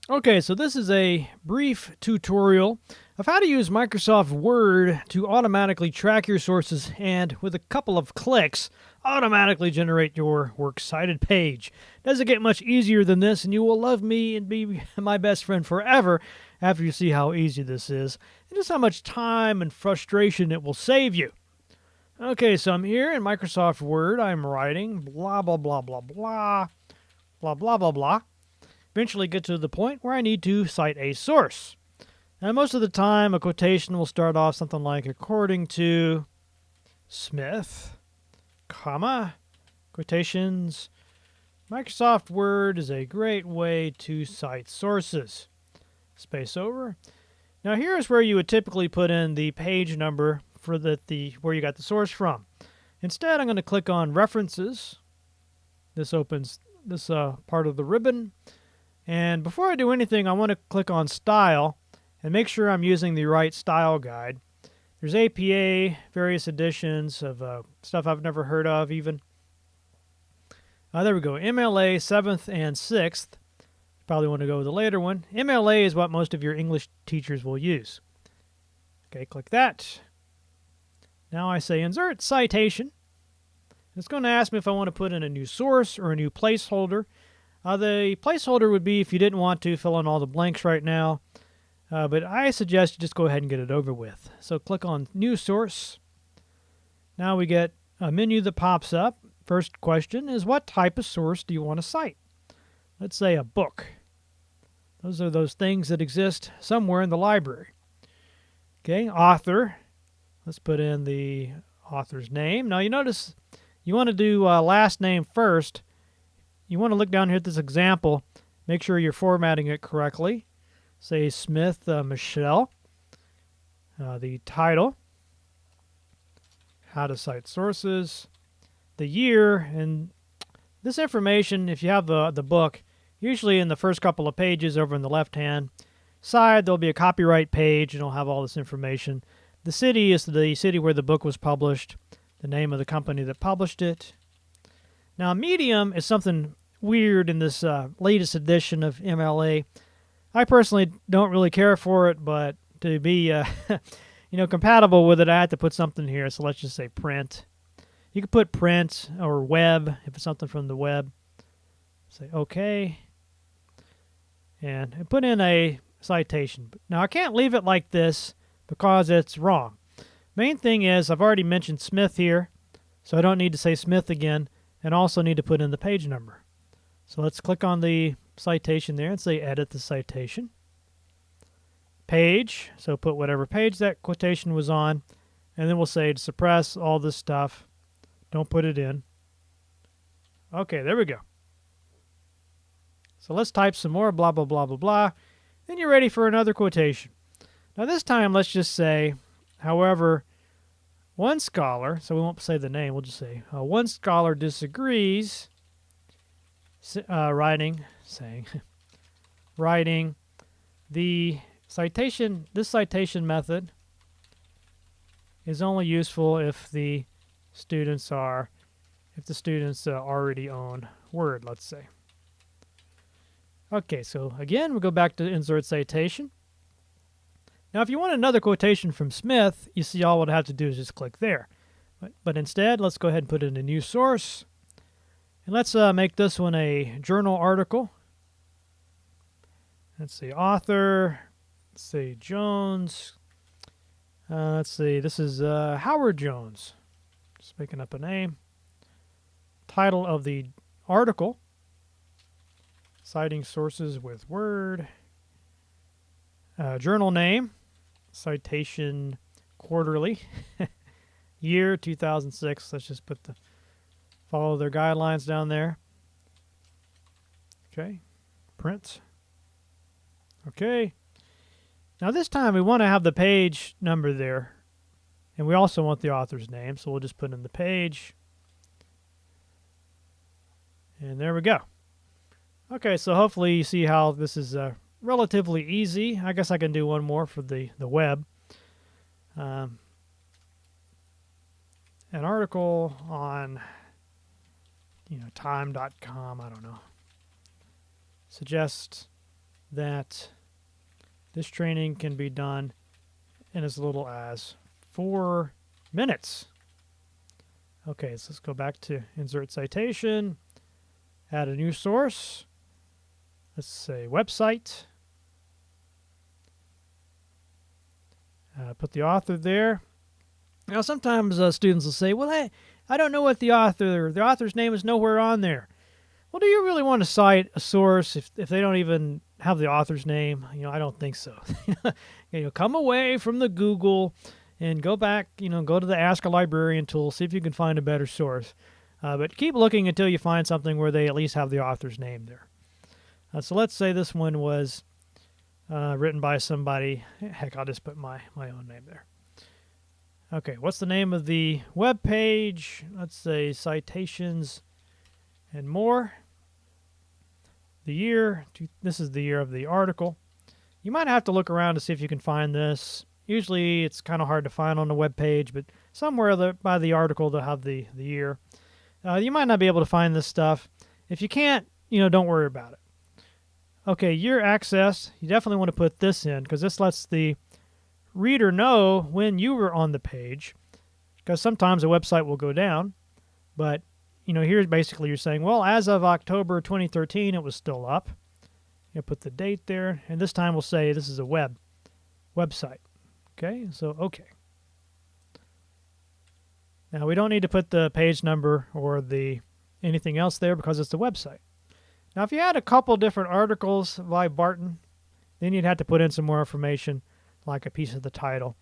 Okay, so this is a brief tutorial of how to use Microsoft Word to automatically track your sources and, with a couple of clicks, automatically generate your Works Cited page. Doesn't get much easier than this, and you will love me and be my best friend forever after you see how easy this is and just how much time and frustration it will save you. Okay, so I'm here in Microsoft Word. I'm writing blah, blah, blah, blah, blah, blah, blah, blah, blah. Eventually get to the point where I need to cite a source. Now, most of the time, a quotation will start off something like, according to Smith, comma, quotations. Microsoft Word is a great way to cite sources. Space over. Now, here's where you would typically put in the page number for where you got the source from. Instead, I'm going to click on References. This opens this part of the ribbon. And before I do anything, I want to click on Style and make sure I'm using the right style guide. There's APA, various editions of stuff I've never heard of even. There we go, MLA 7th and 6th. Probably want to go with the later one. MLA is what most of your English teachers will use. Okay, click that. Now I say Insert Citation. It's going to ask me if I want to put in a new source or a new placeholder. The placeholder would be if you didn't want to fill in all the blanks right now, but I suggest you just go ahead and get it over with. So click on New Source. Now we get a menu that pops up. First question is, what type of source do you want to cite? Let's say a book. Those are those things that exist somewhere in the library. Okay, author. Let's put in the author's name. Now you notice you want to do last name first. You want to look down here at this example, make sure you're formatting it correctly. Say Smith Michelle. The title, how to cite sources, the year, and this information, if you have the book, usually in the first couple of pages over on the left-hand side, there'll be a copyright page and it'll have all this information. The city is the city where the book was published, the name of the company that published it. Now, medium is something weird in this latest edition of MLA. I personally don't really care for it, but to be compatible with it, I had to put something here. So let's just say print. You could put print or web if it's something from the web. Say OK. And put in a citation. Now, I can't leave it like this because it's wrong. Main thing is I've already mentioned Smith here, so I don't need to say Smith again, and also need to put in the page number. So let's click on the citation there and say edit the citation. Page, so put whatever page that quotation was on, and then we'll say to suppress all this stuff. Don't put it in. Okay, there we go. So let's type some more blah, blah, blah, blah, blah. Then you're ready for another quotation. Now this time let's just say, however, one scholar, so we won't say the name, we'll just say one scholar disagrees, writing the citation, this citation method is only useful if the students already own Word, let's say. Okay, so again, we'll go back to Insert Citation. Now, if you want another quotation from Smith, you see all we'd have to do is just click there. But instead, let's go ahead and put in a new source. And let's make this one a journal article. Let's see, author. Let's see, Jones. Let's see, this is Howard Jones. Just making up a name. Title of the article. Citing sources with Word. Journal name. Citation Quarterly. Year 2006. Let's just follow their guidelines down there. Okay. Print. Okay. Now this time we want to have the page number there. And we also want the author's name. So we'll just put in the page. And there we go. Okay, so hopefully you see how this is relatively easy. I guess I can do one more for the web. An article on time.com, I don't know. Suggest that this training can be done in as little as 4 minutes. Okay, so let's go back to insert citation, add a new source. Let's say website. Put the author there. Now, sometimes students will say, well, hey, I don't know what the author's name is nowhere on there. Well, do you really want to cite a source if they don't even have the author's name? I don't think so. Come away from the Google and go back, go to the Ask a Librarian tool, see if you can find a better source. But keep looking until you find something where they at least have the author's name there. So let's say this one was written by somebody. Heck, I'll just put my own name there. Okay, what's the name of the web page? Let's say Citations and More. The year, this is the year of the article. You might have to look around to see if you can find this. Usually it's kind of hard to find on the web page, but somewhere by the article they'll have the year. You might not be able to find this stuff. If you can't, don't worry about it. Okay, year access, you definitely want to put this in because this lets the reader know when you were on the page, because sometimes a website will go down. But, here basically you're saying, well, as of October 2013, it was still up. You put the date there, and this time we'll say this is a website. Okay, so okay. Now we don't need to put the page number or anything else there because it's the website. Now, if you had a couple different articles by Barton, then you'd have to put in some more information, like a piece of the title.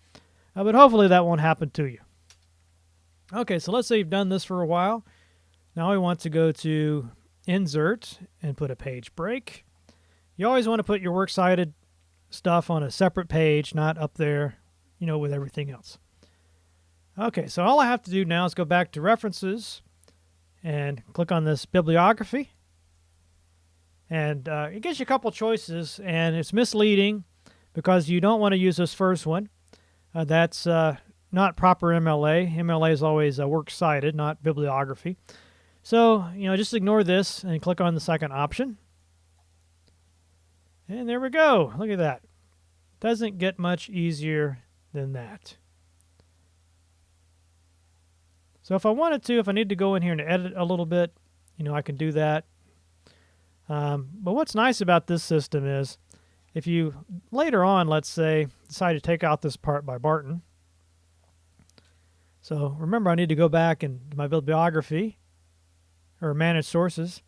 But hopefully that won't happen to you. Okay, so let's say you've done this for a while. Now we want to go to Insert and put a page break. You always want to put your Works Cited stuff on a separate page, not up there, with everything else. Okay, so all I have to do now is go back to References and click on this Bibliography. And it gives you a couple choices, and it's misleading because you don't want to use this first one. That's not proper MLA. MLA is always Works Cited, not bibliography. So, just ignore this and click on the second option. And there we go. Look at that. Doesn't get much easier than that. So if I wanted to, if I need to go in here and edit a little bit, I can do that. But what's nice about this system is if you later on, let's say, decide to take out this part by Barton. So remember, I need to go back and my bibliography or manage sources.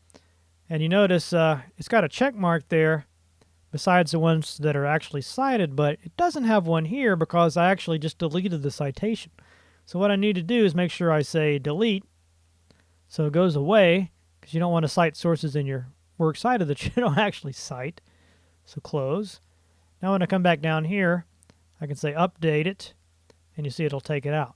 And you notice it's got a check mark there besides the ones that are actually cited, but it doesn't have one here because I actually just deleted the citation. So what I need to do is make sure I say delete so it goes away, because you don't want to cite sources in your Works Cited that you don't actually cite. So close. Now when I come back down here, I can say update it, and you see it'll take it out.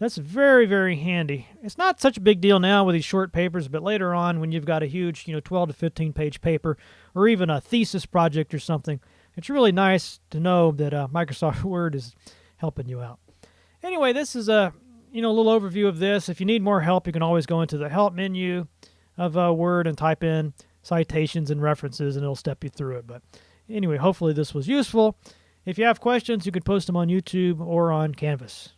That's very, very handy. It's not such a big deal now with these short papers, but later on when you've got a huge 12 to 15 page paper or even a thesis project or something, it's really nice to know that Microsoft Word is helping you out. Anyway, this is a little overview of this. If you need more help, you can always go into the help menu of Word and type in citations and references, and it'll step you through it. But anyway, hopefully this was useful. If you have questions, you can post them on YouTube or on Canvas.